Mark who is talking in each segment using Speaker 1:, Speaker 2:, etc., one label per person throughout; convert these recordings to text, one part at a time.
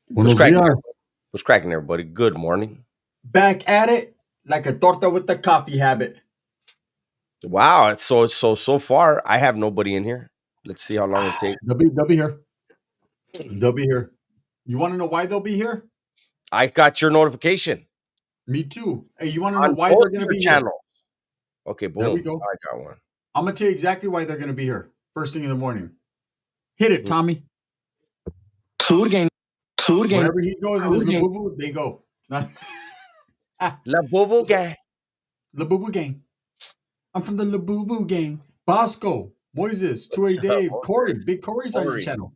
Speaker 1: What's
Speaker 2: Buenos
Speaker 1: cracking,
Speaker 2: dias.
Speaker 1: everybody? What's cracking, everybody? Good morning.
Speaker 2: Back at it like a torta with the coffee habit.
Speaker 1: Wow, it's so far. I have nobody in here. Let's see how long it takes.
Speaker 2: They'll be here. They'll be here. You want to know why they'll be here?
Speaker 1: I got your notification
Speaker 2: Me too. Hey, you want to know
Speaker 1: on
Speaker 2: why
Speaker 1: both
Speaker 2: they're going to
Speaker 1: your
Speaker 2: be here?
Speaker 1: channels. Okay,
Speaker 2: There we
Speaker 1: boom.
Speaker 2: go.
Speaker 1: I got one.
Speaker 2: I'm going to tell you exactly why they're going to be here first thing in the morning. Hit it, Tommy.
Speaker 3: Surgen, surgen,
Speaker 2: Wherever he goes in his
Speaker 3: surgen.
Speaker 2: Labubu, they go.
Speaker 1: La Bobo
Speaker 2: What's up?
Speaker 1: gang.
Speaker 2: Labubu gang. I'm from the Labubu gang. Bosco, Moises, 2A
Speaker 1: What's up,
Speaker 2: Dave, Corey.
Speaker 1: Moses?
Speaker 2: Big Corey's on your
Speaker 1: Corey.
Speaker 2: channel.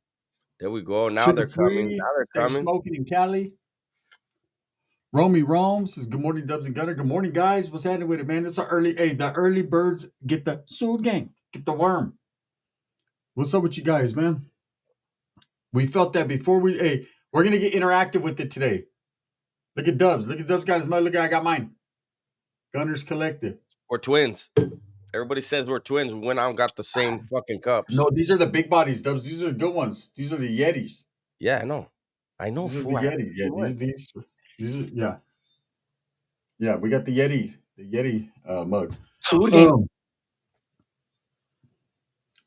Speaker 1: There we go. Now
Speaker 2: Sugar
Speaker 1: they're coming. Now
Speaker 2: free.
Speaker 1: they're
Speaker 2: Stay
Speaker 1: coming.
Speaker 2: smoking in Cali. Romy Rome says, "Good morning, Dubs and Gunner. Good morning, guys. What's happening with it, man? It's our early. Hey, the early birds get the Sood gang, get the worm. What's up with you guys, man? We felt that before we. Hey, we're gonna get interactive with it today. Look at Dubs. Look at Dubs got his mother. Look, I got mine. Gunners Collective.
Speaker 1: We're twins. Everybody says we're twins. We went out and got the same fucking cups.
Speaker 2: No, these are the big bodies, Dubs. These are the good ones. These are the Yetis.
Speaker 1: Yeah, I know. I know,
Speaker 2: These are the
Speaker 1: fool. I have
Speaker 2: Yetis. Yeah,
Speaker 1: one.
Speaker 2: these are yeah. We got the Yeti mugs.
Speaker 3: Surgen.
Speaker 2: Um,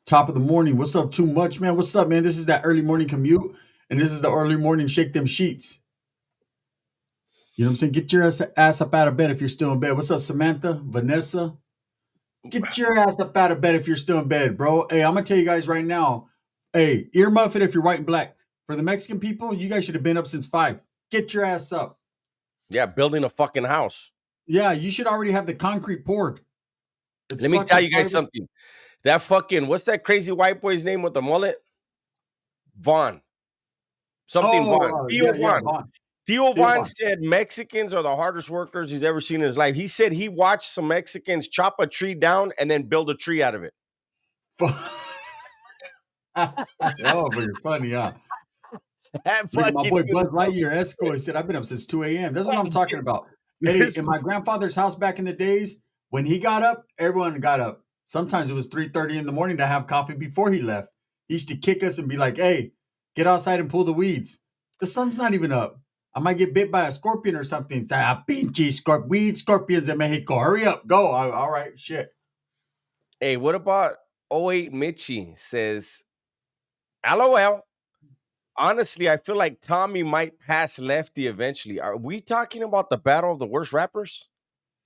Speaker 2: Top of the morning. What's up? Too much, man. What's up, man? This is that early morning commute, and this is the early morning shake them sheets. You know what I'm saying? Get your ass up out of bed if you're still in bed. What's up, Samantha? Vanessa? Get your ass up out of bed if you're still in bed, bro. Hey, I'm gonna tell you guys right now. Hey, earmuff it if you're white and black. For the Mexican people, you guys should have been up since 5. Get your ass up.
Speaker 1: Yeah, building a fucking house.
Speaker 2: Yeah, you should already have the concrete poured. It's
Speaker 1: Let me tell
Speaker 2: fucking
Speaker 1: you guys
Speaker 2: private.
Speaker 1: something. That fucking, what's that crazy white boy's name with the mullet? Vaughn. Something Vaughn. Theo
Speaker 2: Yeah,
Speaker 1: Vaughn.
Speaker 2: Vaughn.
Speaker 1: Theo
Speaker 2: Theo
Speaker 1: Vaughn
Speaker 2: Vaughn.
Speaker 1: said Mexicans are the hardest workers he's ever seen in his life. He said he watched some Mexicans chop a tree down and then build a tree out of it.
Speaker 2: Oh, but you're funny, huh?
Speaker 1: That
Speaker 2: Look at my
Speaker 1: fucking
Speaker 2: boy
Speaker 1: dude
Speaker 2: Buzz
Speaker 1: is so
Speaker 2: Lightyear Esco. He said, I've been up since 2 a.m. That's what I'm talking about. Hey,
Speaker 1: this
Speaker 2: in my grandfather's house back in the days, when he got up, everyone got up. Sometimes it was 3:30 in the morning to have coffee before he left. He used to kick us and be like, hey, get outside and pull the weeds. The sun's not even up. I might get bit by a scorpion or something. Say, pinche weed scorpions in Mexico. Hurry up, go. All right, shit.
Speaker 1: Hey, what about '08 Mitchie says, LOL. Honestly, I feel like Tommy might pass Lefty eventually. Are we talking about the battle of the worst rappers?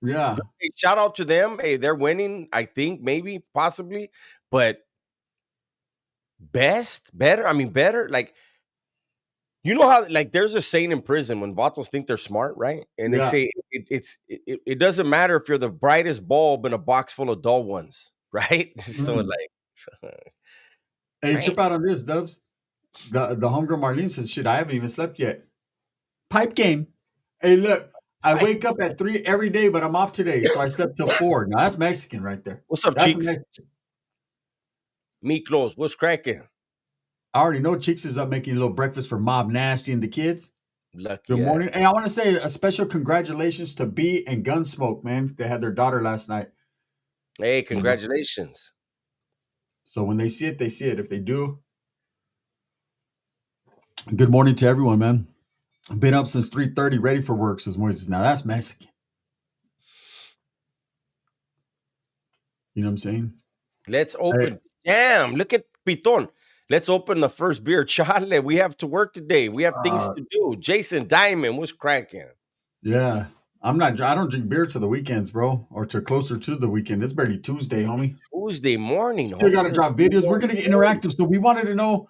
Speaker 2: Yeah.
Speaker 1: Hey, shout out to them. Hey, they're winning, I think, maybe, possibly. But better. I mean, better. Like, you know how, like, there's a saying in prison when vatos think they're smart, right? And they
Speaker 2: Yeah.
Speaker 1: say it doesn't matter if you're the brightest bulb in a box full of dull ones, right? So,
Speaker 2: Mm.
Speaker 1: like,
Speaker 2: Hey,
Speaker 1: right?
Speaker 2: trip out on this, Dubs. The homegirl Marlene says, shit, I haven't even slept yet. Pipe game. Hey, look, I wake up at 3 every day, but I'm off today, so I slept till 4. Now that's Mexican right there.
Speaker 1: What's up,
Speaker 2: That's
Speaker 1: cheeks?
Speaker 2: Mexican.
Speaker 1: Meat clothes. What's cracking?
Speaker 2: I already know Cheeks is up making a little breakfast for Mob Nasty and the kids. Good
Speaker 1: Lucky ass.
Speaker 2: morning. Hey, I want to say a special congratulations to B and Gunsmoke, man. They had their daughter last night.
Speaker 1: Hey,
Speaker 2: You know?
Speaker 1: congratulations.
Speaker 2: So when they see it, they see it. If they do, good morning to everyone, man. I've been up since 3:30, ready for work, says Moises. Now that's Mexican. You know what I'm saying?
Speaker 1: Let's
Speaker 2: Hey,
Speaker 1: open. Damn, look at Piton. Let's open the first beer. Charlie, we have to work today. We have things
Speaker 2: uh,
Speaker 1: to do. Jason Diamond, what's cracking?
Speaker 2: yeah. I don't drink beer to the weekends, bro, or to closer to the weekend. It's barely Tuesday,
Speaker 1: It's
Speaker 2: homie.
Speaker 1: Tuesday morning,
Speaker 2: Still got
Speaker 1: homie.
Speaker 2: to
Speaker 1: There's
Speaker 2: drop
Speaker 1: two
Speaker 2: videos. We're
Speaker 1: more
Speaker 2: going to get
Speaker 1: days.
Speaker 2: interactive. So we wanted to know,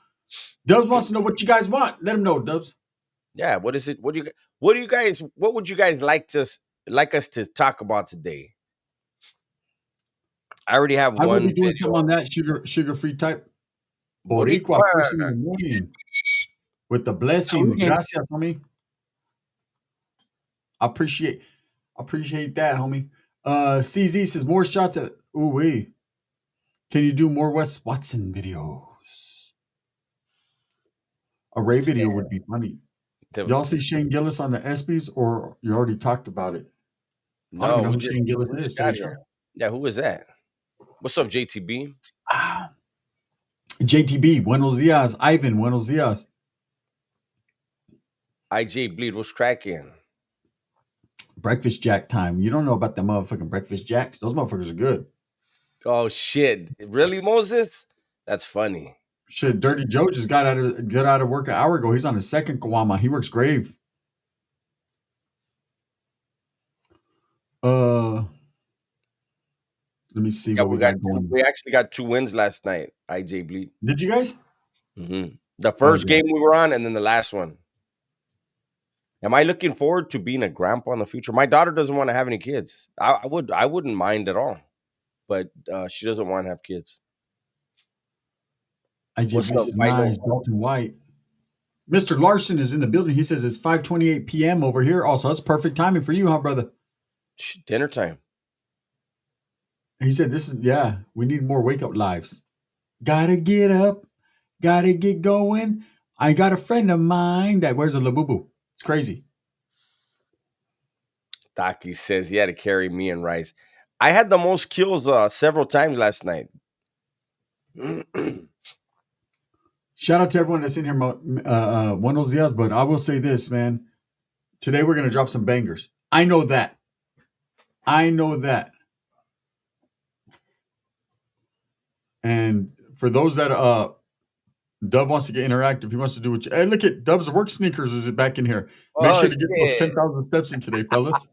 Speaker 2: Dubs wants to know what you guys want. Let him know, Dubs.
Speaker 1: Yeah, what is it? What would you guys like us to talk about today? I already have
Speaker 2: I will
Speaker 1: one
Speaker 2: be doing
Speaker 1: video.
Speaker 2: something on that sugar-free type. Boricua,
Speaker 1: Boricua.
Speaker 2: first thing in the morning with the blessings.
Speaker 3: Surgen.
Speaker 2: Gracias, homie. I appreciate that, homie. CZ says more shots at ooh wee. Can you do more Wes Watson videos? A Ray video would be funny. Y'all see Shane Gillis on the ESPYs, or you already talked about it? I don't
Speaker 1: No,
Speaker 2: even know who Shane Gillis
Speaker 1: we
Speaker 2: is.
Speaker 1: just
Speaker 2: Tell you
Speaker 1: got
Speaker 2: the
Speaker 1: here.
Speaker 2: truth.
Speaker 1: Yeah, who was that? What's up, JTB?
Speaker 2: Ah, JTB, buenos dias. Ivan, buenos dias.
Speaker 1: IJ Bleed, what's cracking?
Speaker 2: Breakfast Jack time. You don't know about the motherfucking Breakfast Jacks. Those motherfuckers are good.
Speaker 1: Oh shit! Really, Moses? That's funny.
Speaker 2: Shit, Dirty Joe just got out of work an hour ago. He's on his second Kawama. He works grave. Let me see
Speaker 1: Yeah,
Speaker 2: what we got going.
Speaker 1: we actually got 2 wins last night. IJ Bleed.
Speaker 2: Did you guys?
Speaker 1: The
Speaker 2: Oh
Speaker 1: first
Speaker 2: yeah.
Speaker 1: game we were on, and then the last one. Am I looking forward to being a grandpa in the future? My daughter doesn't want to have any kids. I wouldn't mind at all, but she doesn't want to have kids.
Speaker 2: IJ
Speaker 1: What's up,
Speaker 2: Bliss is
Speaker 1: Philo?
Speaker 2: nice. Dalton White. Mr. Larson is in the building. He says it's 5:28 p.m. over here. Also, that's perfect timing for you, huh, brother?
Speaker 1: Dinner time.
Speaker 2: He said this is we need more wake up lives. Gotta get up, gotta get going. I got a friend of mine that wears a labubu. It's crazy.
Speaker 1: Taki says he had to carry me and Rice. I had the most kills several times last night.
Speaker 2: Shout out to everyone that's in here, buenos dias. But I will say this, man. Today we're gonna drop some bangers. I know that. And for those that Dub wants to get interactive, he wants to do what you. Hey, look at Dub's work sneakers is back in here. Make
Speaker 1: Oh
Speaker 2: sure to get those
Speaker 1: shit!
Speaker 2: 10,000 steps in today, fellas.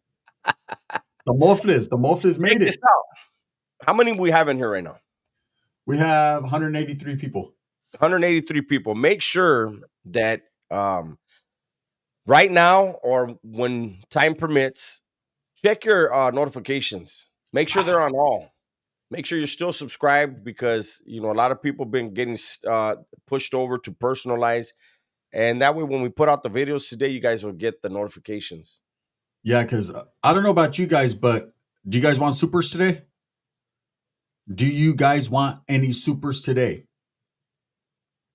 Speaker 2: The Mofles
Speaker 1: Check
Speaker 2: made
Speaker 1: this
Speaker 2: it.
Speaker 1: out. How many we have in here right now?
Speaker 2: We have 183 people.
Speaker 1: 183 people. Make sure that right now or when time permits, check your notifications. Make sure they're on all. Make sure you're still subscribed because a lot of people been getting pushed over to personalize, and that way when we put out the videos today, you guys will get the notifications.
Speaker 2: Yeah, because I don't know about you guys, but do you guys want supers today? Do you guys want any supers today?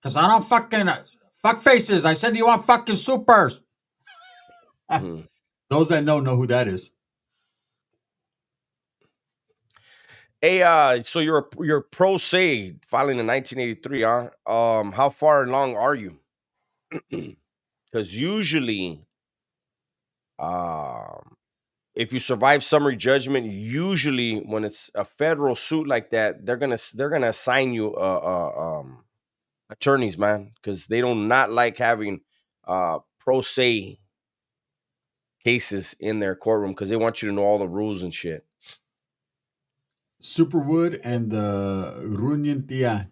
Speaker 2: Because I don't fucking fuck faces. I said you want fucking supers.
Speaker 1: Mhm.
Speaker 2: Those that know who that is.
Speaker 1: Hey, so you're pro se filing in 1983, huh? How far along are you? Because usually, um, if you survive summary judgment, usually when it's a federal suit like that, they're gonna assign you attorneys, man, because they do not like having pro se cases in their courtroom because they want you to know all the rules and shit.
Speaker 2: Superwood and the Runyantia.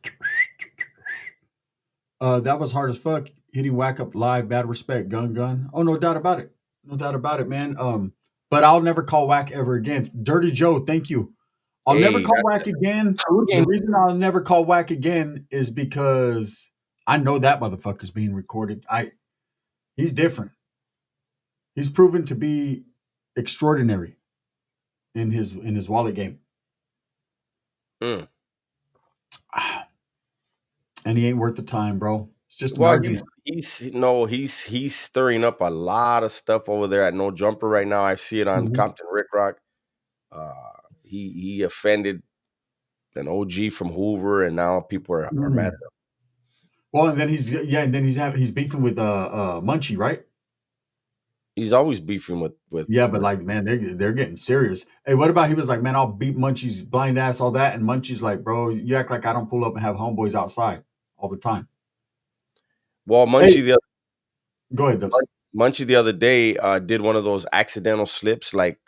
Speaker 2: That was hard as fuck. Hitting whack up live, bad respect, gun. Oh, no doubt about it. No doubt about it, man. But I'll never call whack ever again. Dirty Joe, thank you. I'll never
Speaker 1: Hey,
Speaker 2: call whack again. The reason I'll never call whack again is because I know that motherfucker's being recorded. He's different. He's proven to be extraordinary in his wallet game.
Speaker 1: mm.
Speaker 2: And he ain't worth the time, bro. It's just an
Speaker 1: Well, he's
Speaker 2: argument.
Speaker 1: he's no he's stirring up a lot of stuff over there at No Jumper right now. I see it on
Speaker 2: Mhm.
Speaker 1: Compton Rick Rock. Uh, he offended an OG from Hoover, and now people are mad at
Speaker 2: Mm.
Speaker 1: him.
Speaker 2: Well, and then he's beefing with Munchie, right?
Speaker 1: He's always beefing with.
Speaker 2: Yeah, but like, man, they're getting serious. Hey, what about he was like, man, I'll beat Munchie's blind ass, all that, and Munchie's like, bro, you act like I don't pull up and have homeboys outside all the time.
Speaker 1: Well,
Speaker 2: Hey, go ahead, Dubs.
Speaker 1: Munchie the other day did one of those accidental slips, like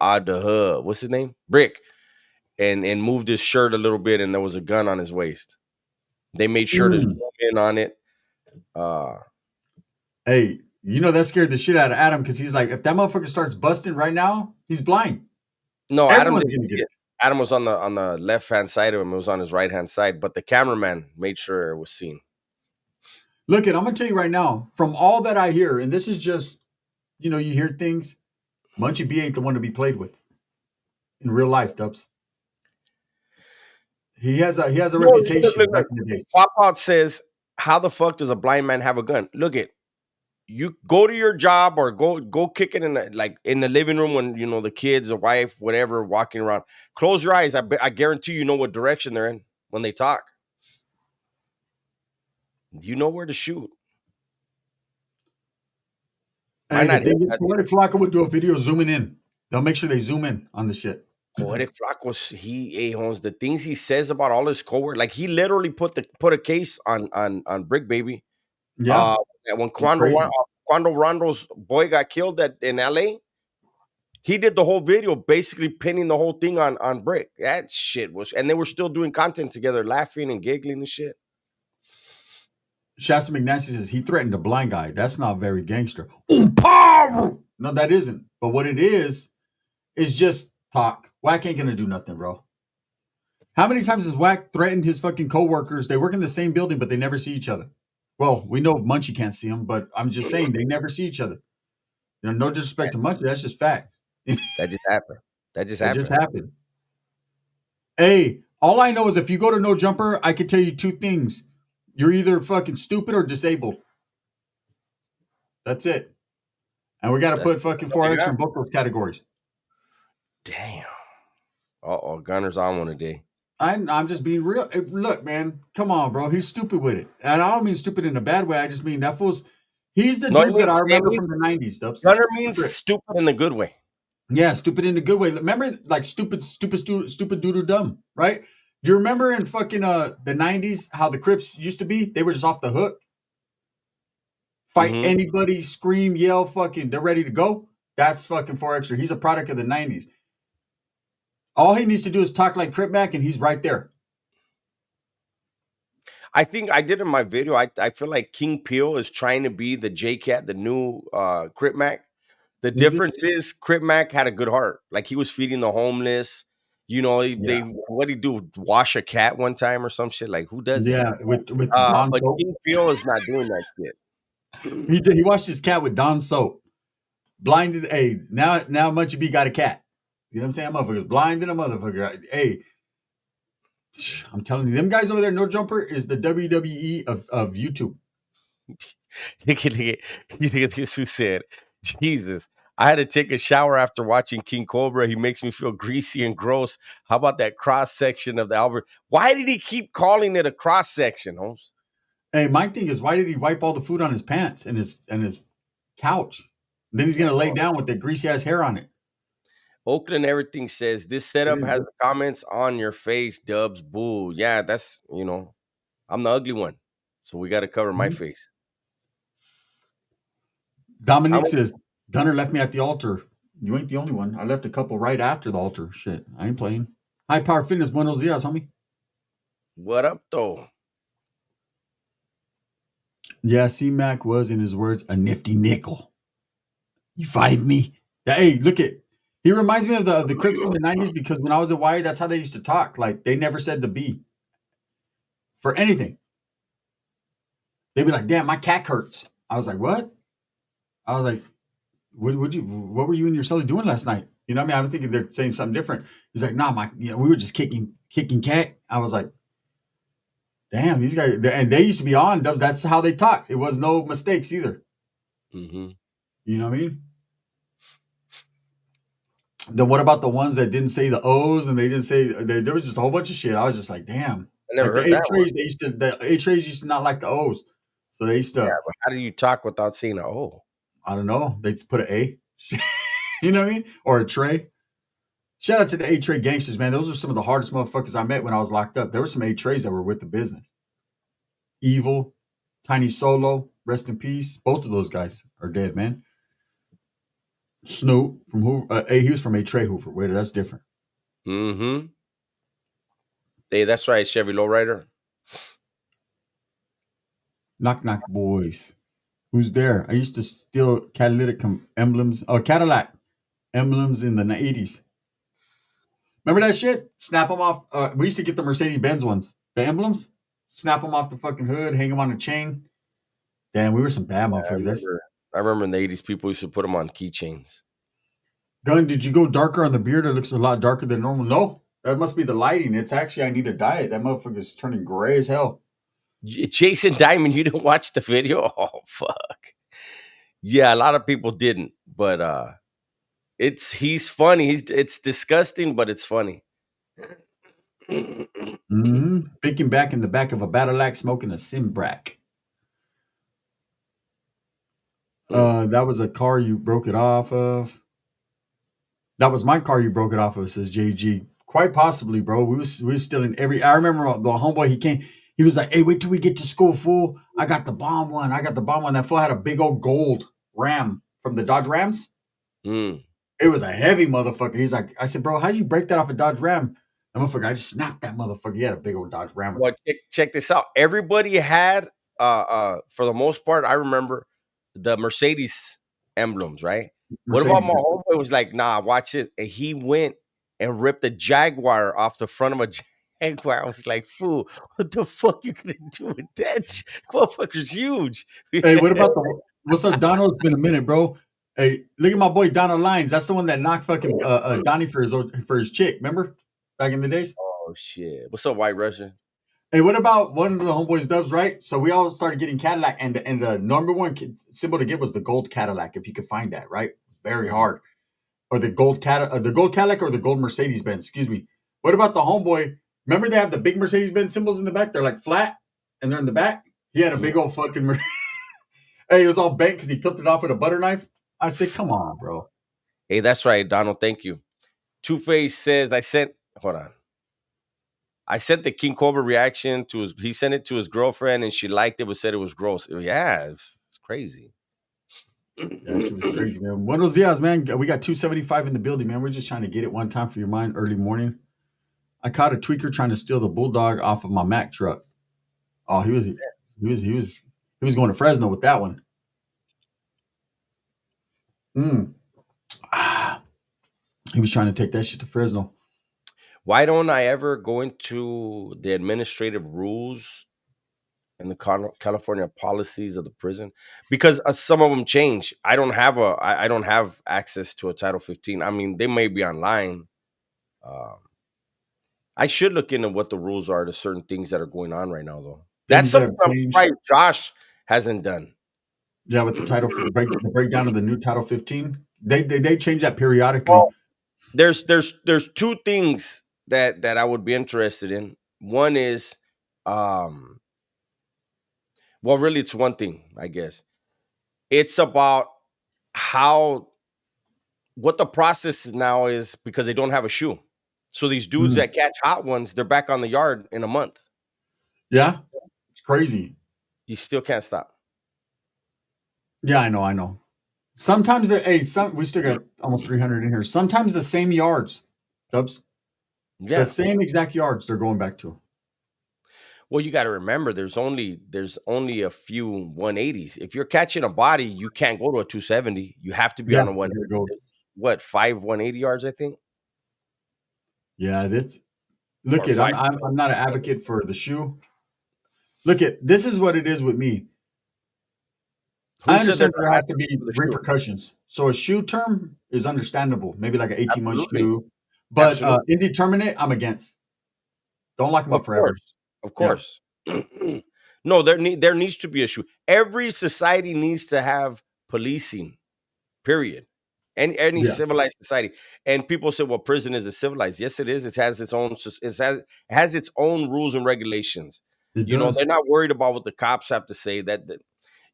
Speaker 1: Odd the Hub. What's his name? Brick, and moved his shirt a little bit, and there was a gun on his waist. They made sure to
Speaker 2: Mm.
Speaker 1: zoom in on it. Uh,
Speaker 2: Hey, that scared the shit out of Adam because he's like, if that motherfucker starts busting right now, he's blind.
Speaker 1: no, Adam
Speaker 2: Everyone's
Speaker 1: didn't
Speaker 2: gonna
Speaker 1: see
Speaker 2: get
Speaker 1: it.
Speaker 2: it.
Speaker 1: Adam was on the left hand side of him. It was on his right hand side, but the cameraman made sure it was seen.
Speaker 2: Look, I'm gonna tell you right now, from all that I hear, and this is just, you hear things. Munchie B ain't the one to be played with in real life, Dubs. He has a
Speaker 1: No,
Speaker 2: reputation back in the day.
Speaker 1: Pop Out says, "How the fuck does a blind man have a gun?" Look it. You go to your job or go kick it in the living room when the kids, the wife, whatever, walking around. Close your eyes. I guarantee you know what direction they're in when they talk. You know where to shoot. Might
Speaker 2: Hey, the
Speaker 1: not hit
Speaker 2: thing is,
Speaker 1: that.
Speaker 2: Poetic Flocka would do a video zooming in. They'll make sure they zoom in on the shit.
Speaker 1: Poetic Flacos, he Holmes, the things he says about all his coworkers, like he literally put a case on Brick Baby.
Speaker 2: Yeah,
Speaker 1: Uh, and when
Speaker 2: it's crazy.
Speaker 1: Quando Rondo's boy got killed in LA, he did the whole video basically pinning the whole thing on Brick. That shit was, and they were still doing content together, laughing and giggling and shit.
Speaker 2: Shasta McNasty says he threatened a blind guy. That's not very gangster. No, that isn't. But what it is just talk. Wack ain't gonna do nothing, bro. How many times has Wack threatened his fucking coworkers? They work in the same building, but they never see each other. Well, we know Munchie can't see him, but I'm just saying they never see each other. No disrespect to Munchie, that's just facts.
Speaker 1: That just happened. That just
Speaker 2: It just
Speaker 1: happened.
Speaker 2: happened. Hey, all I know is if you go to No Jumper, I can tell you two things. You're either fucking stupid or disabled. That's it. And we got to
Speaker 1: That's
Speaker 2: put fucking
Speaker 1: all you
Speaker 2: 4X
Speaker 1: got.
Speaker 2: in both those categories.
Speaker 1: Damn. Gunner's on one today.
Speaker 2: I'm just being real. Look, man, come on, bro. He's stupid with it. And I don't mean stupid in a bad way. I just mean that fool's, he's the
Speaker 1: No,
Speaker 2: dudes that I remember from the 90s.
Speaker 1: Gunner means stupid in the good way.
Speaker 2: Yeah, stupid in a good way. Remember, like stupid doodle dumb, right? Do you remember in fucking the 90s how the Crips used to be? They were just off the hook. Fight
Speaker 1: Mhm.
Speaker 2: anybody, scream, yell, fucking, they're ready to go. That's fucking 4Xer. He's a product of the 90s. All he needs to do is talk like Crip Mac, and he's right there.
Speaker 1: I think I did in my video. I feel like King Peel is trying to be the J Cat, the new Crip Mac. The
Speaker 2: Is he?
Speaker 1: difference is Crip Mac had a good heart. Like he was feeding the homeless. You know,
Speaker 2: Yeah.
Speaker 1: what did he do? Wash a cat one time or some shit? Like who does that?
Speaker 2: Yeah, with Dawn
Speaker 1: But
Speaker 2: soap.
Speaker 1: King Peel is not doing that shit.
Speaker 2: He washed his cat with Dawn soap. Blinded. Hey, now Munchie B got a cat. You know what I'm saying? Motherfucker's blind in a motherfucker. Hey, I'm telling you, them guys over there, No Jumper is the WWE of YouTube.
Speaker 1: Look at this who said, Jesus, I had to take a shower after watching King Cobra. He makes me feel greasy and gross. How about that cross section of the Albert? Why did he keep calling it a cross section, Holmes?
Speaker 2: Hey, my thing is, why did he wipe all the food on his pants and his couch? And then he's gonna lay down with that greasy ass hair on it.
Speaker 1: Oakland Everything says this setup has the comments on your face, Dubs. Boo. Yeah, that's, I'm the ugly one. So we got to cover my face.
Speaker 2: Dominic says, Gunner left me at the altar. You ain't the only one. I left a couple right after the altar. Shit, I ain't playing. High Power Fitness, buenos dias, homie.
Speaker 1: What up, though?
Speaker 2: Yeah, C-Mac was, in his words, a nifty nickel. You find me? Yeah, hey, look at, he reminds me of the Crips from the 90s because when I was at Wire, that's how they used to talk. Like, they never said the B for anything. They'd be like, damn, my cat hurts. I was like, what? I was like, what were you and your celly doing last night? You know what I mean? I was thinking they're saying something different. He's like, nah, we were just kicking cat. I was like, damn, these guys, and they used to be on. That's how they talk. It was no mistakes either.
Speaker 1: Mm-hmm.
Speaker 2: You know what I mean? Then what about the ones that didn't say the O's and they didn't say there was just a whole bunch of shit. I was just like, damn.
Speaker 1: I never
Speaker 2: Like the
Speaker 1: heard
Speaker 2: A
Speaker 1: that one.
Speaker 2: trays, the A trays used to not like the O's. So they used
Speaker 1: Yeah,
Speaker 2: to,
Speaker 1: but how do you talk without saying an O?
Speaker 2: I don't know, they'd just put an A. You know what I mean? Or a tray. Shout out to the A-Tray gangsters, man. Those are some of the hardest motherfuckers I met when I was locked up. There were some A-Trays that were with the business. Evil, Tiny Solo, rest in peace. Both of those guys are dead, man. Snoop from Hoover. He was from A-Tray Hoover. Wait, that's different.
Speaker 1: Mm-hmm. Hey, that's right, Chevy Lowrider.
Speaker 2: Knock Knock Boys. Who's there? I used to steal catalytic emblems. Oh, Cadillac emblems in the 80s. Remember that shit? Snap them off. We used to get the Mercedes-Benz ones. The emblems. Snap them off the fucking hood. Hang them on a chain. Damn, we were some bad motherfuckers.
Speaker 1: I remember in the 80s, people used to put them on keychains.
Speaker 2: Gun, did you go darker on the beard? It looks a lot darker than normal. No, that must be the lighting. It's actually, I need a diet. That motherfucker's turning gray as hell.
Speaker 1: Jason Diamond, you didn't watch the video? Oh, fuck. Yeah, a lot of people didn't, but he's funny. It's disgusting, but it's funny.
Speaker 2: Thinking back in the back of a Badillac smoking a Simbrack. That was a car you broke it off of. That was my car you broke it off of, says JG. Quite possibly, bro. We was still in every. I remember the homeboy. He came. He was like, "Hey, wait till we get to school, fool. I got the bomb one. I got the bomb one." That fool had a big old gold Ram from the Dodge Rams.
Speaker 1: Mm.
Speaker 2: It was a heavy motherfucker. He's like, I said, "Bro, how'd you break that off a Dodge Ram?" That motherfucker, I just snapped that motherfucker. He had a big old Dodge Ram with
Speaker 1: Well, check this out. Everybody had, for the most part, I remember the Mercedes emblems, right? What about
Speaker 2: Mercedes.
Speaker 1: my homeboy was like, nah, watch this. And he went and ripped a Jaguar off the front of a Jaguar. I was like, fool, what the fuck you gonna do with that? Motherfucker's huge.
Speaker 2: Hey, what about the what's up, Donald? It's been a minute, bro. Hey, look at my boy Donald Lyons. That's the one that knocked fucking Donnie for his chick. Remember back in the days?
Speaker 1: Oh shit. What's up, White Russian?
Speaker 2: Hey, what about one of the homeboys dubs? Right. So we all started getting Cadillac, and the number one symbol to get was the gold Cadillac. If you could find that, right? Very hard. Or the gold Cadillac, or the gold Mercedes Benz. Excuse me. What about the homeboy? Remember they have the big Mercedes Benz symbols in the back. They're like flat, and they're in the back. He had a big old fucking. Hey, it was all bent because he peeled it off with a butter knife. I said, "Come on, bro."
Speaker 1: Hey, that's right, Donald. Thank you. Two Face says hold on. I sent the King Cobra reaction to his. He sent it to his girlfriend, and she liked it, but said it was gross. Yeah, it's crazy.
Speaker 2: Yeah, that shit was crazy, man. Buenos dias, man. We got 275 in the building, man. We're just trying to get it one time for your mind early morning. I caught a tweaker trying to steal the bulldog off of my Mack truck. Oh, he was going to Fresno with that one. Ah, he was trying to take that shit to Fresno.
Speaker 1: Why don't I ever go into the administrative rules and the California policies of the prison? Because some of them change. I don't have access to a Title 15. I mean, they may be online. Um, I should look into what the rules are to certain things that are going on right now, though. That's
Speaker 2: Things that
Speaker 1: something
Speaker 2: have
Speaker 1: I'm
Speaker 2: changed.
Speaker 1: surprised Josh hasn't done.
Speaker 2: Yeah, with the breakdown of the new Title 15. They change that periodically.
Speaker 1: Well, there's two things that I would be interested in. One is, um, well, really, it's one thing, I guess. It's about how what the process is now is because they don't have a shoe. So these dudes
Speaker 2: Mm.
Speaker 1: that catch hot ones, they're back on the yard in a month.
Speaker 2: Yeah, it's crazy.
Speaker 1: You still can't stop.
Speaker 2: Yeah, I know. Sometimes we still got almost 300 in here. Sometimes the same yards, Dubs, the
Speaker 1: Yeah.
Speaker 2: same exact yards they're going back to.
Speaker 1: Well, you got to remember there's only a few 180s. If you're catching a body, you can't go to a 270. You have to be
Speaker 2: Yeah,
Speaker 1: on a
Speaker 2: you gotta go.
Speaker 1: 180. What, 5 180 yards, I think?
Speaker 2: Yeah, that's look
Speaker 1: Or
Speaker 2: it.
Speaker 1: five.
Speaker 2: I'm not an advocate for the shoe. Look it. This is what it is with me.
Speaker 1: Who
Speaker 2: I
Speaker 1: said they're
Speaker 2: understand there
Speaker 1: not
Speaker 2: has to
Speaker 1: advocating
Speaker 2: be
Speaker 1: for the shoe?
Speaker 2: repercussions. So a shoe term is understandable, maybe like an 18-month
Speaker 1: Absolutely.
Speaker 2: shoe. But
Speaker 1: Absolutely.
Speaker 2: indeterminate, I'm against. Don't lock them
Speaker 1: Of
Speaker 2: up forever.
Speaker 1: course. Of
Speaker 2: Yeah,
Speaker 1: course. No, there needs to be a shoe. Every society needs to have policing. Period. Any
Speaker 2: yeah,
Speaker 1: civilized society. And people say, well, prison isn't civilized. Yes, it is. It has its own it has its own rules and regulations.
Speaker 2: it
Speaker 1: You know, they're
Speaker 2: does.
Speaker 1: not worried about what the cops have to say. That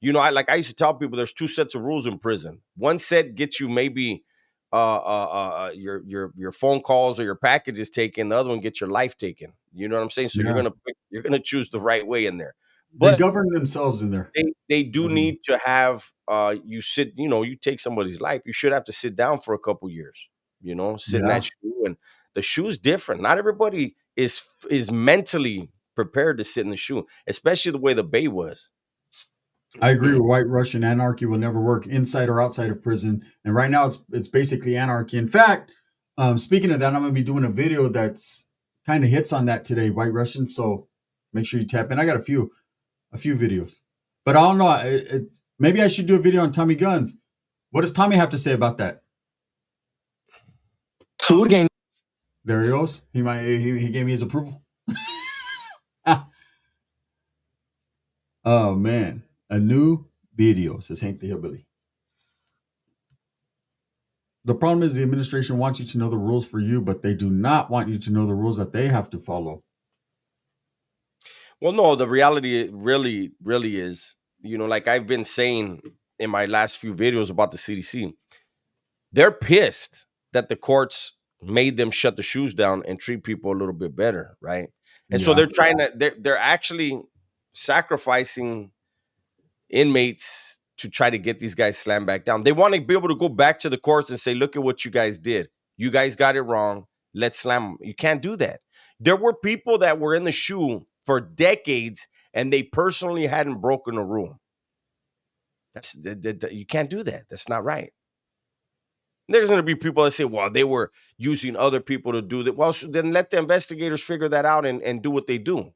Speaker 1: I used to tell people there's two sets of rules in prison. One set gets you maybe your phone calls or your packages taken. The other one gets your life taken. You know what I'm saying? So
Speaker 2: Yeah,
Speaker 1: you're gonna choose the right way in there.
Speaker 2: they
Speaker 1: But
Speaker 2: govern themselves in there.
Speaker 1: they do
Speaker 2: Govern them.
Speaker 1: need to have you take somebody's life, you should have to sit down for a couple years, sit in that
Speaker 2: Yeah,
Speaker 1: shoe, and the shoe's different. Not everybody is mentally prepared to sit in the shoe, especially the way the bay was.
Speaker 2: I agree with White Russian. Anarchy will never work inside or outside of prison. And right now, it's basically anarchy. In fact, speaking of that, I'm going to be doing a video that's kind of hits on that today, White Russian. So make sure you tap in. I got a few videos, but I don't know. Maybe I should do a video on Tommy Guns. What does Tommy have to say about that?
Speaker 3: Surgen.
Speaker 2: There he goes. He gave me his approval. Oh man, a new video, says Hank the Hillbilly. The problem is the administration wants you to know the rules for you, but they do not want you to know the rules that they have to follow.
Speaker 1: Well, no, the reality really is, like I've been saying, in my last few videos about the CDC. They're pissed that the courts made them shut the shoes down and treat people a little bit better, right? And so
Speaker 2: Yeah.
Speaker 1: they're trying to they're actually sacrificing inmates to try to get these guys slammed back down. They want to be able to go back to the courts and say, "Look at what you guys did. You guys got it wrong. Let's slam them." You can't do that. There were people that were in the shoe for decades and they personally hadn't broken a rule. You can't do that. That's not right. There's going to be people that say, well, they were using other people to do that. Well, then let the investigators figure that out and do what they do.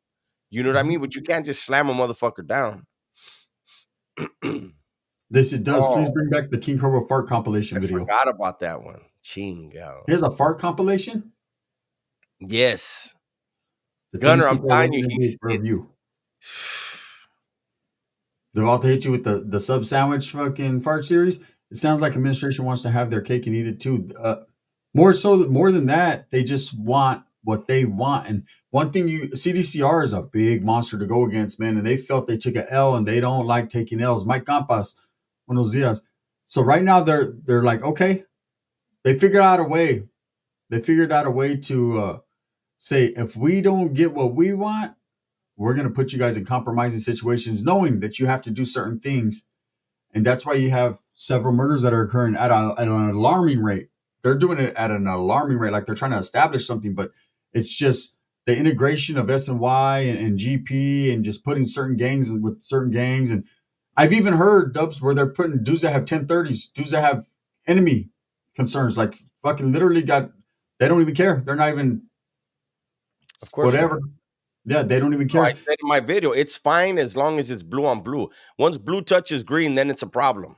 Speaker 1: You know what I mean? But you can't just slam a motherfucker down.
Speaker 2: They said, "Does please
Speaker 1: Oh,
Speaker 2: bring back the King Cobra fart compilation
Speaker 1: I
Speaker 2: video."
Speaker 1: forgot about that one. Chingo.
Speaker 2: Here's a fart compilation.
Speaker 1: Yes.
Speaker 2: The things
Speaker 1: Gunner, I'm
Speaker 2: people are
Speaker 1: telling
Speaker 2: waiting
Speaker 1: you,
Speaker 2: to do for
Speaker 1: it's
Speaker 2: review. They're about to hit you with the sub sandwich fucking fart series. It sounds like administration wants to have their cake and eat it too. More than that, they just want what they want. And one thing CDCR is a big monster to go against, man. And they felt they took an L, and they don't like taking L's. Mike Campas, buenos dias. So right now they're like, okay, they figured out a way. They figured out a way to say, if we don't get what we want, we're going to put you guys in compromising situations, knowing that you have to do certain things. And that's why you have several murders that are occurring at an alarming rate. They're doing it at an alarming rate, like they're trying to establish something, but it's just the integration of SNY and GP and just putting certain gangs with certain gangs. And I've even heard, Dubs, where they're putting dudes that have 1030s, dudes that have enemy concerns, like fucking literally they don't even care. They're not even,
Speaker 1: of course not.
Speaker 2: whatever. Yeah, they don't even
Speaker 1: No, I
Speaker 2: care.
Speaker 1: said in my video, it's fine as long as it's blue on blue. Once blue touches green, then it's a problem.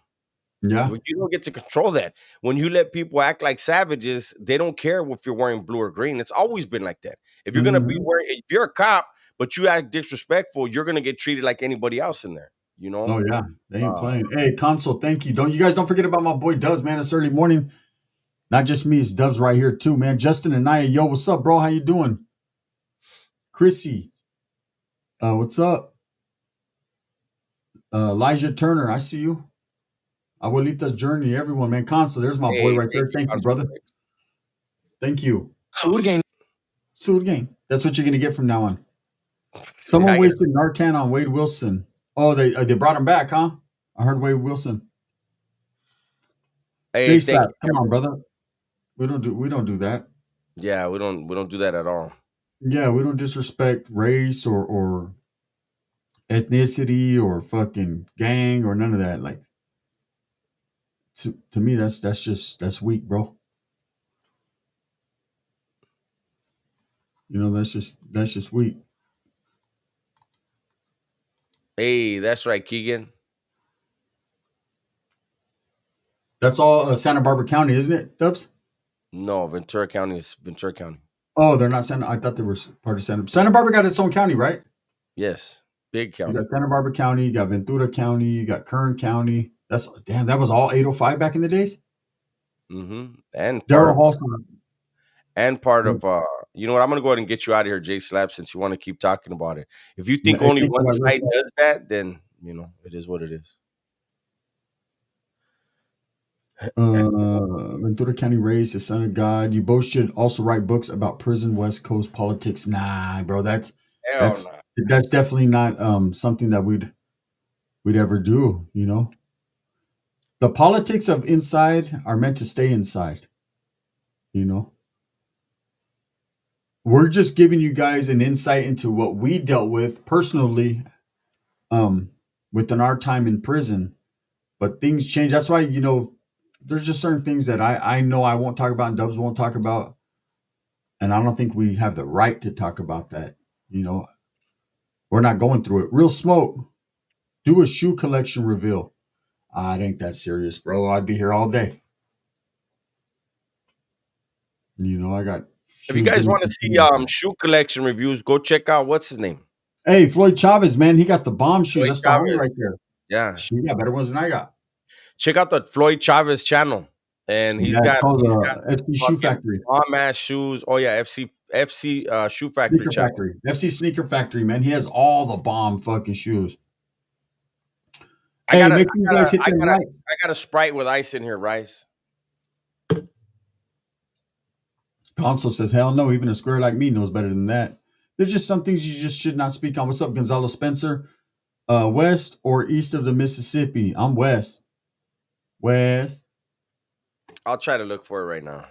Speaker 2: Yeah.
Speaker 1: You don't get to control that. When you let people act like savages, they don't care if you're wearing blue or green. It's always been like that. If you're gonna be
Speaker 2: Mhm.
Speaker 1: wearing, if you're a cop, but you act disrespectful, you're gonna get treated like anybody else in there. You know.
Speaker 2: Oh yeah, they ain't
Speaker 1: Uh,
Speaker 2: playing. Hey, console, thank you. Don't forget about my boy Dubs, man. It's early morning. Not just me, it's Dubs right here too, man. Justin and Naya, yo, what's up, bro? How you doing? Chrissy, what's up? Elijah Turner, I see you. Abuelita's Journey, everyone, man. Console, there's my boy
Speaker 1: hey,
Speaker 2: right
Speaker 1: thank
Speaker 2: there.
Speaker 1: you,
Speaker 2: Thank you,
Speaker 1: Consul.
Speaker 2: brother. Thank you.
Speaker 3: Food game.
Speaker 2: Suit gang. That's what you're gonna get from now on.
Speaker 1: Yeah,
Speaker 2: Someone wasted Narcan on Wade Wilson. Oh, they brought him back, huh? I heard Wade Wilson.
Speaker 1: hey,
Speaker 2: J
Speaker 1: thank
Speaker 2: Slap,
Speaker 1: you,
Speaker 2: come on,
Speaker 1: Cameron.
Speaker 2: brother. We don't do that.
Speaker 1: Yeah, we don't do that at all.
Speaker 2: Yeah, we don't disrespect race or ethnicity or fucking gang or none of that. Like to me, that's weak, bro. That's just weak.
Speaker 1: Hey, that's right, Keegan.
Speaker 2: That's all Santa Barbara County, isn't it, Dubs?
Speaker 1: No, Ventura County is Ventura County.
Speaker 2: Oh, they're not Santa. I thought they were part of Santa. Santa Barbara got its own county, right?
Speaker 1: Yes, big
Speaker 2: You
Speaker 1: county.
Speaker 2: got Santa Barbara County, you got Ventura County, you got Kern County. That's damn. That was all 805 back in the days.
Speaker 1: Mm-hmm. And part
Speaker 2: Daryl
Speaker 1: of
Speaker 2: Halston.
Speaker 1: you know what? I'm gonna go ahead and get you out of here, Jay Slap, since you want to keep talking about it. If you
Speaker 2: Yeah,
Speaker 1: think
Speaker 2: hey,
Speaker 1: only
Speaker 2: thank you,
Speaker 1: one
Speaker 2: White
Speaker 1: side
Speaker 2: Wilson.
Speaker 1: does that, then it is what it is.
Speaker 2: Ventura County raised the son of God. You both should also write books about prison West Coast politics. Nah, bro,
Speaker 1: Hell
Speaker 2: that's
Speaker 1: no.
Speaker 2: that's definitely not something that we'd ever do. The politics of inside are meant to stay inside. You know, we're just giving you guys an insight into what we dealt with personally, um, within our time in prison. But things change. That's why there's just certain things that I know I won't talk about and Dubs won't talk about. And I don't think we have the right to talk about that. You know, we're not going through it. Real Smoke, do a shoe collection reveal. It ain't that serious, bro. I'd be here all day. I got
Speaker 1: If you
Speaker 2: shoes
Speaker 1: guys
Speaker 2: getting
Speaker 1: want to see
Speaker 2: confused.
Speaker 1: shoe collection reviews, go check out what's his name,
Speaker 2: Hey, Floyd Chavez, man, he got the bomb shoes.
Speaker 1: Floyd
Speaker 2: That's the homie
Speaker 1: Chavez.
Speaker 2: right there.
Speaker 1: Yeah,
Speaker 2: She got better ones than I got.
Speaker 1: check out the Floyd Chavez channel, and he's
Speaker 2: Yeah, it's
Speaker 1: got
Speaker 2: called
Speaker 1: he's got
Speaker 2: FC Shoe
Speaker 1: fucking
Speaker 2: Factory.
Speaker 1: bomb ass shoes. Oh yeah, FC Shoe Factory
Speaker 2: Sneaker
Speaker 1: channel.
Speaker 2: Factory. FC Sneaker Factory, man. He has all the bomb fucking shoes.
Speaker 1: I
Speaker 2: Hey,
Speaker 1: got a,
Speaker 2: make sure you guys hit them likes.
Speaker 1: I got a Sprite with ice in here, Rice.
Speaker 2: Console says, hell no, even a square like me knows better than that. There's just some things you just should not speak on. What's up, Gonzalo Spencer? West or east of the Mississippi? I'm west. West.
Speaker 1: I'll try to look for it right now.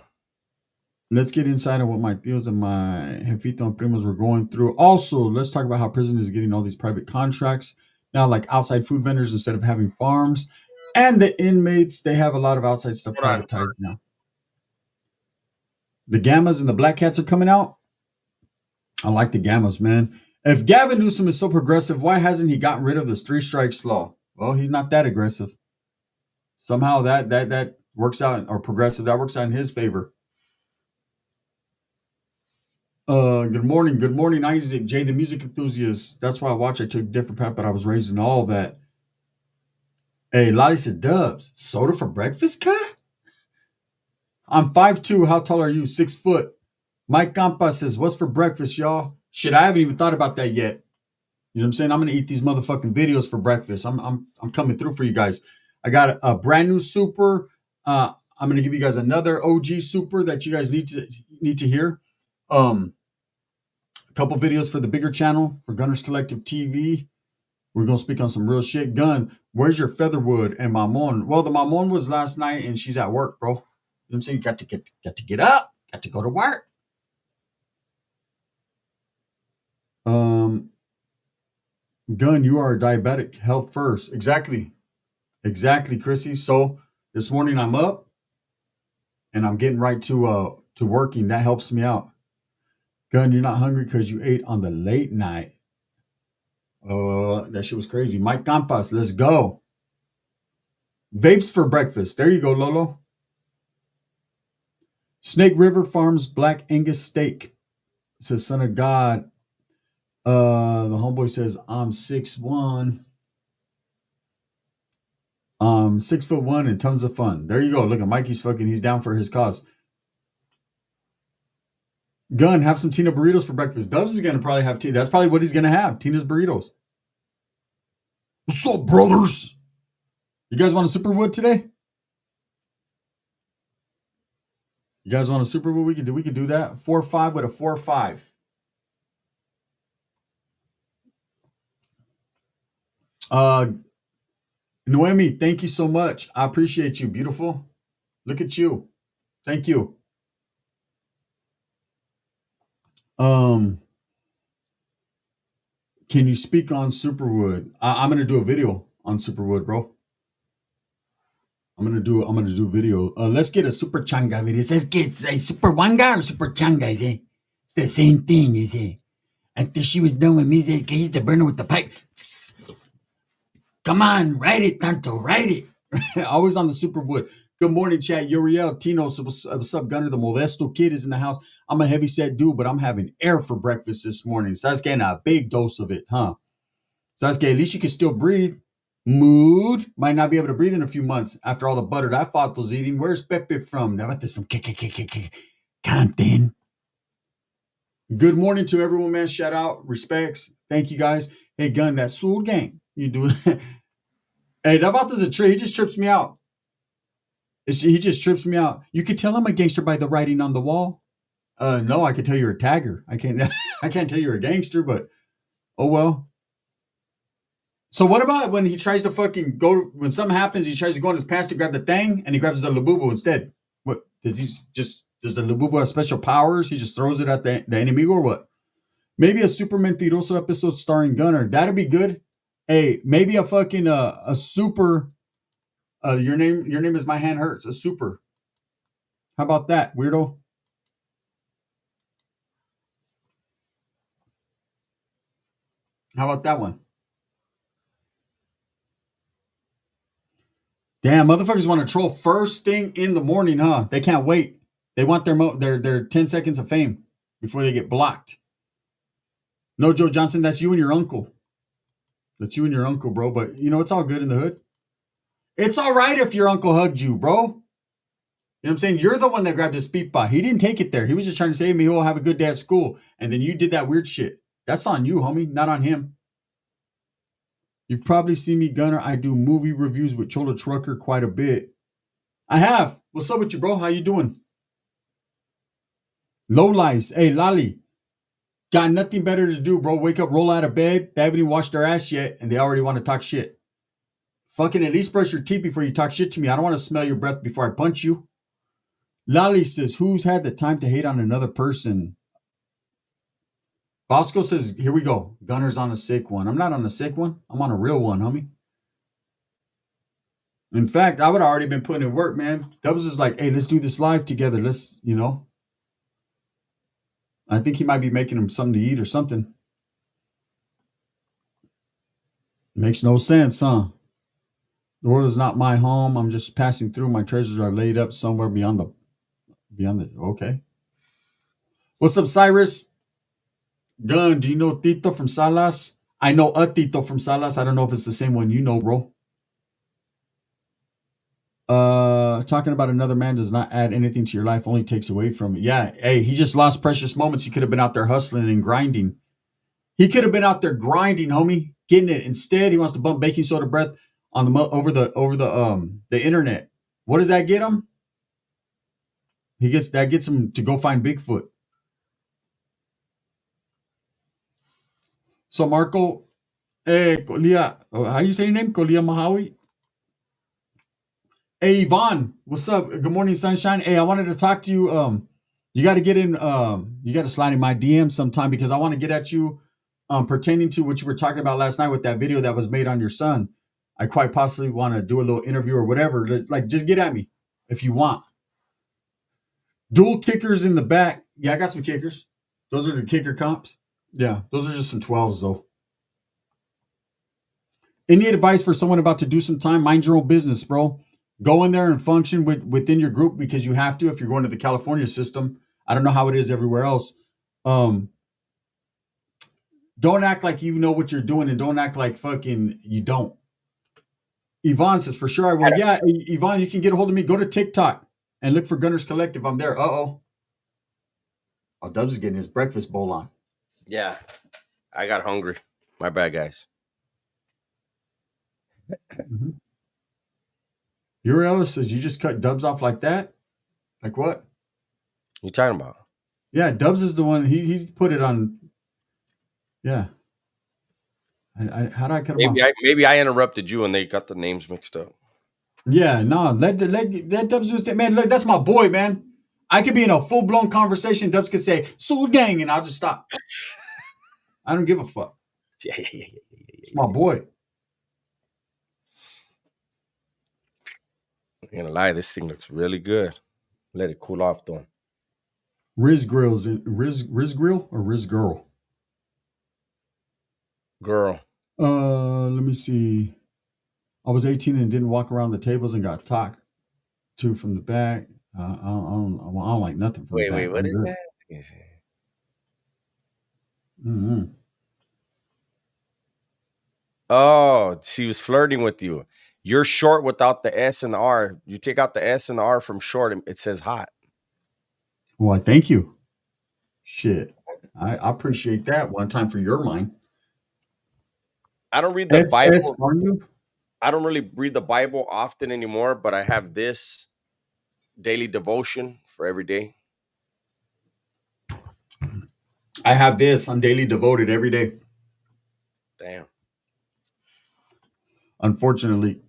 Speaker 2: Let's get inside of what my tios and my jefito and primos were going through. Also, let's talk about how prison is getting all these private contracts now, like outside food vendors instead of having farms. And the inmates, they have a lot of outside stuff
Speaker 1: Hold on.
Speaker 2: privatized now. The Gammas and the Black Cats are coming out. I like the Gammas, man. If Gavin Newsom is so progressive, why hasn't he gotten rid of this 3 strikes law? Well, he's not that aggressive. Somehow that works out, or progressive, that works out in his favor. Good morning, Isaac, Jay, the music enthusiast. That's why I took a different path, but I was raised in all that. Hey, Lottie said, Dubs, soda for breakfast, cut? I'm 5'2". How tall are you? 6 foot. Mike Campa says, what's for breakfast, y'all? Shit, I haven't even thought about that yet. You know what I'm saying? I'm gonna eat these motherfucking videos for breakfast. I'm coming through for you guys. I got a brand new super. I'm gonna give you guys another OG super that you guys need to hear. A couple videos for the bigger channel for Gunners Collective TV. We're gonna speak on some real shit. Gun, where's your Featherwood and Mamon? Well, the Mamon was last night and she's at work, bro. You know what I'm saying? You got to get up, got to go to work. Gun, you are diabetic. Health first. Exactly, Chrissy. So this morning I'm up and I'm getting right to working. That helps me out. Gun, you're not hungry because you ate on the late night. That shit was crazy. Mike Campas, let's go. Vapes for breakfast. There you go, Lolo. Snake River Farms Black Angus Steak. Says Son of God. The homeboy says I'm 6'1". 6'1" and tons of fun. There you go. Look at Mikey's he's down for his cause. Gun, have some Tina burritos for breakfast. Dubs is gonna probably have tea. That's probably what he's gonna have. Tina's burritos. What's up, brothers? You guys want a Superwood today? You guys want a Superwood? We could do that. 4-5 with a 4-5. Noemi, thank you so much. I appreciate you. Beautiful. Look at you. Thank you. Can you speak on Superwood? I'm gonna do a video on Superwood, bro. I'm gonna do video. Let's get a Super Changa video. Let's get a Super Wanga or Super Changa. It's the same thing, is it? After she was done with me, she used to burn her with the pipe. Come on, write it, Tanto, write it. Always on the Superwood. Good morning, chat. Uriel, Tino, so what's up, Gunner? The Modesto kid is in the house. I'm a heavy set dude, but I'm having air for breakfast this morning. So I was getting a big dose of it, huh? So I was getting, at least you can still breathe. Mood might not be able to breathe in a few months after all the butter that Fato's eating. Where's Pepe from? Now, this from Compton. Good morning to everyone, man. Shout out, respects. Thank you, guys. Hey, Gun, that Soul gang. You do it. Hey, that about is a tree. He just trips me out. He just trips me out. You could tell I'm a gangster by the writing on the wall. No, I could tell you're a tagger. I can't tell you're a gangster, but oh well. So what about when he tries to fucking go, when something happens, he tries to go in his pants to grab the thing and he grabs the Labubu instead? What, does the Labubu have special powers? He just throws it at the enemy or what? Maybe a Super Mentiroso episode starring Gunner. That'd be good. Hey, maybe a fucking, a super, your name is My Hand Hurts, a super. How about that, weirdo? How about that one? Damn, motherfuckers want to troll first thing in the morning, huh? They can't wait. They want their 10 seconds of fame before they get blocked. No, Joe Johnson, that's you and your uncle. That's you and your uncle, bro. But, you know, it's all good in the hood. It's all right if your uncle hugged you, bro. You know what I'm saying? You're the one that grabbed his peepa. He didn't take it there. He was just trying to say, me, he'll have a good day at school. And then you did that weird shit. That's on you, homie, not on him. You've probably seen me, Gunner. I do movie reviews with Cholo Trucker quite a bit. I have. What's up with you, bro? How you doing? Low lives. Hey, Lali. Got nothing better to do, bro. Wake up, roll out of bed. They haven't even washed their ass yet, and they already want to talk shit. Fucking at least brush your teeth before you talk shit to me. I don't want to smell your breath before I punch you. Lali says, who's had the time to hate on another person? Bosco says, here we go. Gunner's on a sick one. I'm not on a sick one. I'm on a real one, homie. In fact, I would have already been putting in work, man. Dubs is like, hey, let's do this live together. Let's, I think he might be making him something to eat or something. Makes no sense, huh? The world is not my home. I'm just passing through. My treasures are laid up somewhere beyond the. Okay. What's up, Cyrus? Gun, do you know Tito from Salas? I know a Tito from Salas. I don't know if it's the same one you know, bro. Talking about another man does not add anything to your life, only takes away from it. Yeah, hey, he just lost precious moments. He could have been out there hustling and grinding. He could have been out there grinding, homie, getting it. Instead, he wants to bump baking soda breath on the over the internet. What does that get him? That gets him to go find Bigfoot. So Marco, Kolia, how you say your name? Kolia Mahawi. Hey Yvonne, what's up? Good morning, sunshine. Hey, I wanted to talk to you. You got to get in. You got to slide in my DM sometime because I want to get at you, pertaining to what you were talking about last night with that video that was made on your son. I quite possibly want to do a little interview or whatever. Like, just get at me if you want. Dual kickers in the back. Yeah, I got some kickers. Those are the kicker comps. Yeah, those are just some 12s though. Any advice for someone about to do some time? Mind your own business, bro. Go in there and function within your group because you have to if you're going to the California system. I don't know how it is everywhere else. Don't act like you know what you're doing and don't act like fucking you don't. Yvonne says, for sure I will. Yeah, Yvonne, you can get a hold of me. Go to TikTok and look for Gunners Collective. I'm there. Uh-oh. Oh, Dubs is getting his breakfast bowl on.
Speaker 1: Yeah, I got hungry. My bad, guys.
Speaker 2: Mm-hmm. Uriel says, you just cut Dubs off like that? Like what?
Speaker 1: You talking about?
Speaker 2: Yeah, Dubs is the one. He's put it on. Yeah. How do I cut him off?
Speaker 1: Maybe I interrupted you and they got the names mixed up.
Speaker 2: Yeah, no, let Dubs do it. Man, look, that's my boy, man. I could be in a full blown conversation. Dubs could say "Soul Gang" and I'll just stop. I don't give a fuck.
Speaker 1: Yeah.
Speaker 2: It's my boy.
Speaker 1: I'm gonna lie, this thing looks really good. Let it cool off though.
Speaker 2: Riz Grill or Riz Girl?
Speaker 1: Girl.
Speaker 2: Let me see. I was 18 and didn't walk around the tables and got talked to from the back. I don't like nothing from the back.
Speaker 1: Wait, what is that?
Speaker 2: Mm-hmm.
Speaker 1: Oh, she was flirting with you. You're short without the S and the R. You take out the S and the R from short, it says hot.
Speaker 2: Well, thank you. Shit. I appreciate that one time for your mind.
Speaker 1: I don't read the Bible.
Speaker 2: Are you?
Speaker 1: I don't really read the Bible often anymore, but I have this daily devotion for every day.
Speaker 2: I have this. I'm daily devoted every day.
Speaker 1: Damn.
Speaker 2: Unfortunately.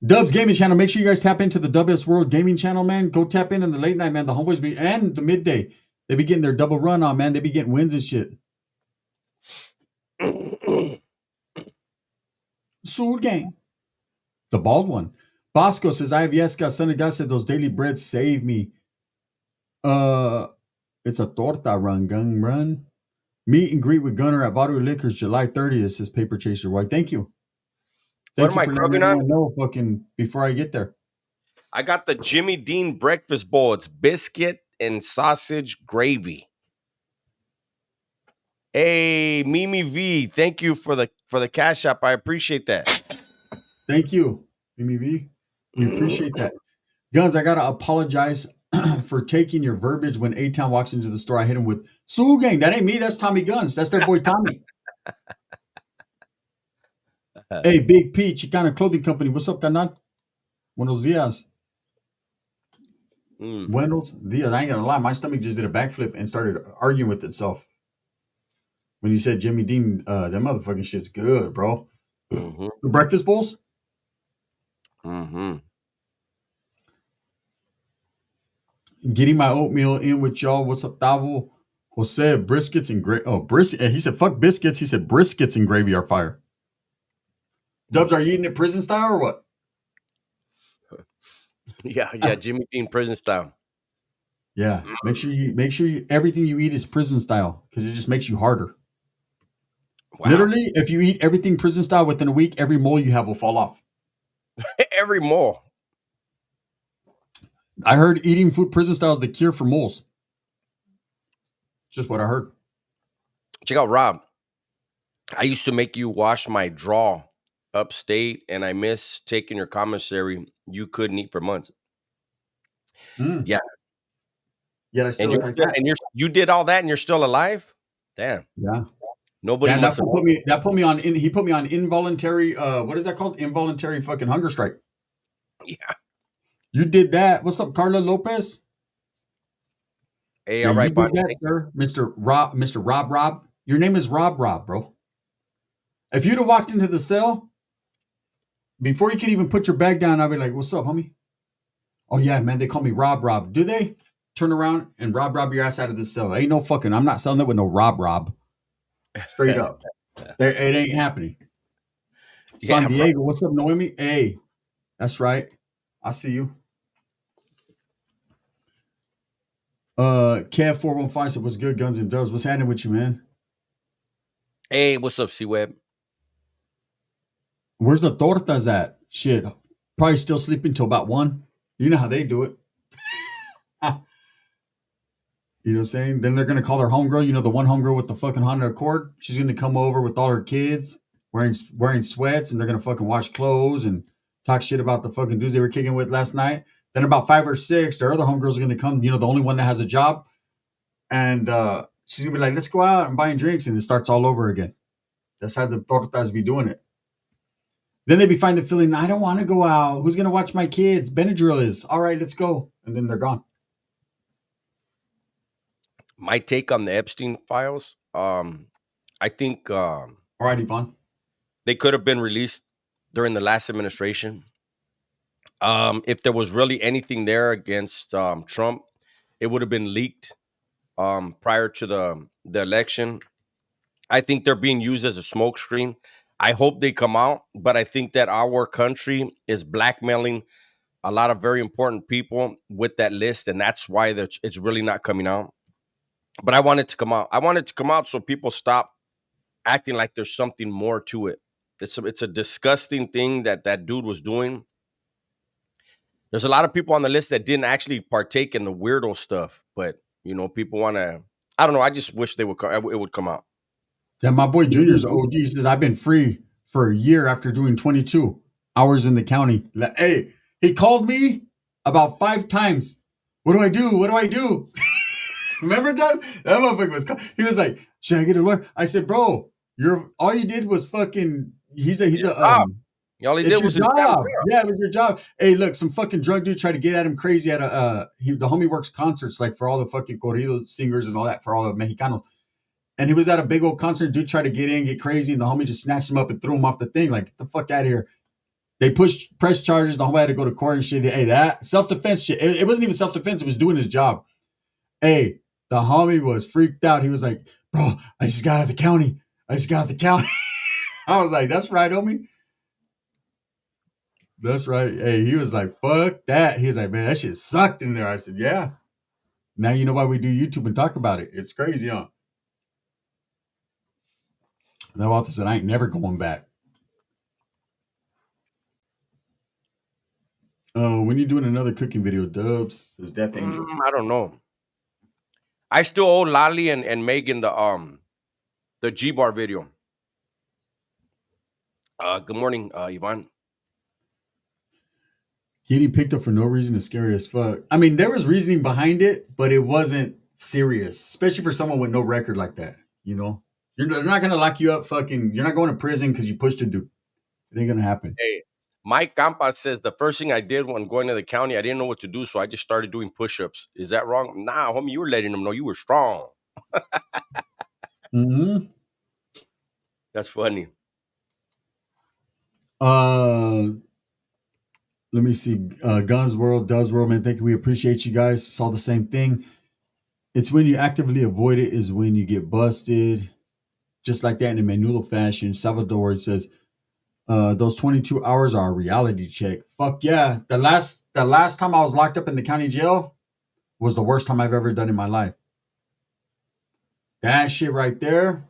Speaker 2: Dubs Gaming Channel. Make sure you guys tap into the WS World Gaming Channel, man. Go tap in the late night, man. The homeboys and the midday. They be getting their double run on, man. They be getting wins and shit. Soul Gang. The bald one. Bosco says, I have Yeska. Son of God said, those daily breads save me. It's a torta run, gun run. Meet and greet with Gunner at Varu Liquors July 30th, says Paper Chaser. Why, thank you.
Speaker 1: What am I grubbing on?
Speaker 2: Know fucking before I get there.
Speaker 1: I got the Jimmy Dean breakfast bowl. It's biscuit and sausage gravy. Hey, Mimi V, thank you for the cash app. I appreciate that.
Speaker 2: Thank you, Mimi V. We appreciate that. Guns, I gotta apologize for taking your verbiage when A-Town walks into the store. I hit him with Soul Gang. That ain't me. That's Tommy Guns. That's their boy Tommy. Hey, Big P, Chicana Clothing Company. What's up, carnal? Buenos dias.
Speaker 1: Mm-hmm.
Speaker 2: Buenos dias. I ain't gonna lie, my stomach just did a backflip and started arguing with itself. When you said Jimmy Dean, that motherfucking shit's good, bro.
Speaker 1: Mm-hmm.
Speaker 2: The breakfast bowls?
Speaker 1: Mm-hmm.
Speaker 2: Getting my oatmeal in with y'all. What's up, Tavo? Jose, briskets and gravy. Oh, brisket. He said, fuck biscuits. He said, briskets and gravy are fire. Dubs, are you eating it prison style or what?
Speaker 1: Yeah, Jimmy Dean prison style.
Speaker 2: Yeah. Make sure you everything you eat is prison style because it just makes you harder.
Speaker 1: Wow.
Speaker 2: Literally, if you eat everything prison style within a week, every mole you have will fall off.
Speaker 1: Every mole.
Speaker 2: I heard eating food prison style is the cure for moles. Just what I heard.
Speaker 1: Check out Rob. I used to make you wash my draw upstate, and I miss taking your commissary. You couldn't eat for months.
Speaker 2: Mm.
Speaker 1: Yeah,
Speaker 2: Yet I still look like that.
Speaker 1: you did all that, and you're still alive. Damn,
Speaker 2: Yeah.
Speaker 1: nobody
Speaker 2: Damn,
Speaker 1: must have.
Speaker 2: that put me on he put me on involuntary what is that called? Involuntary fucking hunger strike.
Speaker 1: Yeah.
Speaker 2: You did that. What's up, Carla Lopez?
Speaker 1: Hey,
Speaker 2: Yeah,
Speaker 1: all
Speaker 2: you
Speaker 1: right,
Speaker 2: did
Speaker 1: Bonnie.
Speaker 2: that, sir. Mr. Rob. Your name is Rob, bro. If you'd have walked into the cell before you could even put your bag down, I'd be like, what's up, homie? Oh yeah, man, they call me Rob. Do they? Turn around and Rob your ass out of the cell. Ain't no fucking, I'm not selling it with no Rob. Straight up. It ain't happening.
Speaker 1: Yeah,
Speaker 2: San
Speaker 1: bro.
Speaker 2: Diego, what's up, Noemi? Hey, that's right. I see you. Kev 415 said, what's good, Guns and Dubs? What's happening with you, man?
Speaker 1: Hey, what's up, C-Web?
Speaker 2: Where's the tortas at? Shit. Probably still sleeping till about 1. You know how they do it. You know what I'm saying? Then they're gonna call their homegirl, the one homegirl with the fucking Honda Accord. She's gonna come over with all her kids wearing sweats, and they're gonna fucking wash clothes and talk shit about the fucking dudes they were kicking with last night. Then about 5 or 6, their other homegirls are gonna come, the only one that has a job, and she's gonna be like, let's go out and buying drinks, and it starts all over again. That's how the tortas be doing it. Then they be finding the feeling, I don't want to go out. Who's gonna watch my kids? Benadryl is. All right, let's go. And then they're gone.
Speaker 1: My take on the Epstein files. I think
Speaker 2: All right, Yvonne.
Speaker 1: they could have been released during the last administration. If there was really anything there against Trump, it would have been leaked prior to the election. I think they're being used as a smokescreen. I hope they come out, but I think that our country is blackmailing a lot of very important people with that list, and that's why it's really not coming out. But I want it to come out. I want it to come out so people stop acting like there's something more to it. It's a disgusting thing that dude was doing. There's a lot of people on the list that didn't actually partake in the weirdo stuff, but people want to. I don't know. I just wish they would. It would come out.
Speaker 2: Yeah, my boy Junior's OG says I've been free for a year after doing 22 hours in the county. Hey, he called me about 5 times. What do I do? What do I do? Remember that? That motherfucker was. He was like, "Should I get a lawyer?" I said, "Bro, all you did was fucking." He's a
Speaker 1: All he
Speaker 2: It's
Speaker 1: did
Speaker 2: your
Speaker 1: was his damn
Speaker 2: job.
Speaker 1: job.
Speaker 2: Yeah, it was your job. Hey, look, some fucking drug dude tried to get at him crazy at the homie works concerts like for all the fucking corrido singers and all that for all the Mexicanos. And he was at a big old concert. Dude tried to get in, get crazy, and the homie just snatched him up and threw him off the thing. Like, get the fuck out of here. They pushed press charges. The homie had to go to court and shit. Hey, that self-defense shit. It wasn't even self-defense. It was doing his job. Hey, the homie was freaked out. He was like, bro, I just got out of the county. I was like, that's right, homie. That's right. Hey, he was like, fuck that. He was like, man, that shit sucked in there. I said, yeah. Now you know why we do YouTube and talk about it. It's crazy, huh? And the author said, I ain't never going back. Oh, when you doing another cooking video, Dubs? Says Death Angel.
Speaker 1: I don't know. I still owe Lali and Megan the G bar video. Good morning, Yvonne.
Speaker 2: Getting picked up for no reason is scary as fuck. I mean, there was reasoning behind it, but it wasn't serious, especially for someone with no record like that. They're not gonna lock you up. Fucking, you're not going to prison because you pushed a dude. It ain't gonna happen.
Speaker 1: Hey, Mike Campa says the first thing I did when going to the county, I didn't know what to do, so I just started doing push-ups. Is that wrong? Nah, homie, you were letting them know you were strong.
Speaker 2: Mm-hmm.
Speaker 1: That's funny.
Speaker 2: Let me see. Guns World, Does World, man. Thank you. We appreciate you guys. Saw the same thing. It's when you actively avoid it is when you get busted. Just like that in a Manulo fashion. Salvador says, those 22 hours are a reality check. Fuck yeah. The last time I was locked up in the county jail was the worst time I've ever done in my life. That shit right there.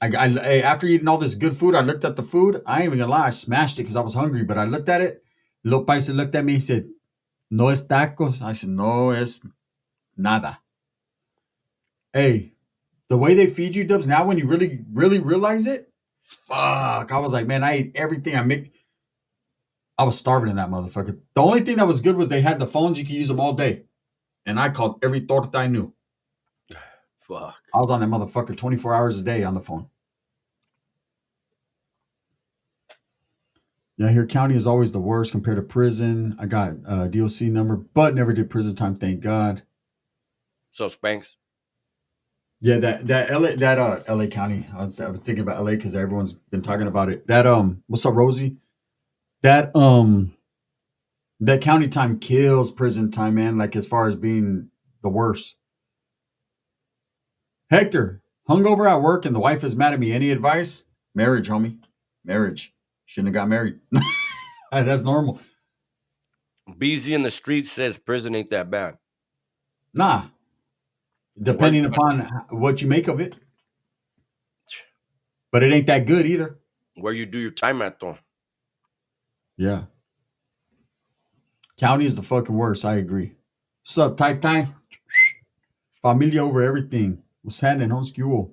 Speaker 2: After eating all this good food, I looked at the food. I ain't even gonna lie, I smashed it because I was hungry. But I looked at it. Little paisa looked at me. He said, "No es tacos." I said, "No es nada." Hey, the way they feed you, Dubs. Now, when you really, really realize it, fuck. I was like, man, I ate everything I make. I was starving in that motherfucker. The only thing that was good was they had the phones. You could use them all day, and I called every torta I knew.
Speaker 1: Fuck.
Speaker 2: I was on that motherfucker 24 hours a day on the phone. Yeah, here county is always the worst compared to prison. I got a DOC number, but never did prison time. Thank God.
Speaker 1: So Spanks.
Speaker 2: Yeah, that LA County. I was thinking about LA because everyone's been talking about it. What's up, Rosie? That that county time kills prison time, man. Like as far as being the worst. Hector, hungover at work and the wife is mad at me. Any advice? Marriage, homie. Marriage. Shouldn't have got married. That's normal.
Speaker 1: BZ in the street says prison ain't that bad.
Speaker 2: Nah. Depending upon what you make of it. But it ain't that good either.
Speaker 1: Where you do your time at, though.
Speaker 2: Yeah. County is the fucking worst. I agree. What's up, Tai Tai? Familia over everything. What's happening, homeschool?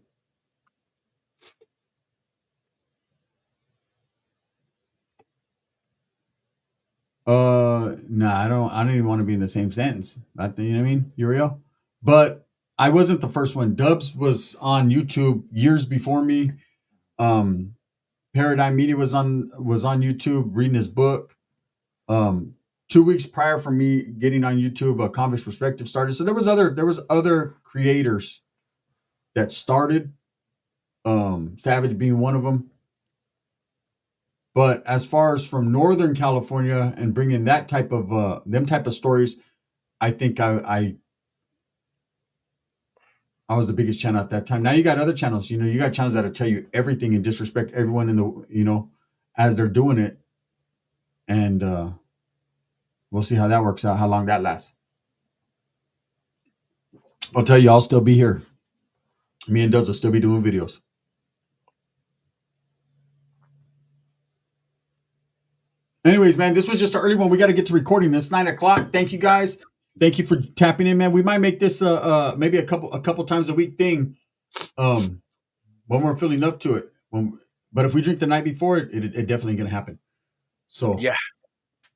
Speaker 2: Nah, I don't even want to be in the same sentence. I think, you know what I mean, Uriel? But I wasn't the first one. Dubs was on YouTube years before me. Paradigm Media was on YouTube reading his book. 2 weeks prior from me getting on YouTube, a Convex Perspective started. So there was other creators that started. Savage being one of them. But as far as from Northern California and bringing that type of them type of stories, I think I was the biggest channel at that time. Now you got other channels. You know, you got channels that'll tell you everything and disrespect everyone in the, you know, as they're doing it. And we'll see how that works out, how long that lasts. I'll tell you, I'll still be here. Me and Dubs will still be doing videos. Anyways, man, this was just an early one. We got to get to recording. It's 9:00. Thank you guys. Thank you for tapping in, man. We might make this maybe a couple times a week thing when we're feeling up to it. But if we drink the night before, it definitely gonna happen. So
Speaker 1: yeah,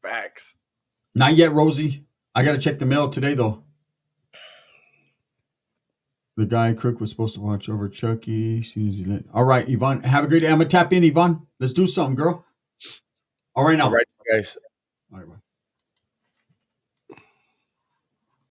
Speaker 1: facts.
Speaker 2: Not yet, Rosie. I got to check the mail today, though. The guy Crook was supposed to watch over Chucky. All right, Yvonne. Have a great day. I'm gonna tap in, Yvonne. Let's do something, girl. All right, now.
Speaker 1: All right, guys.
Speaker 2: All right, bye.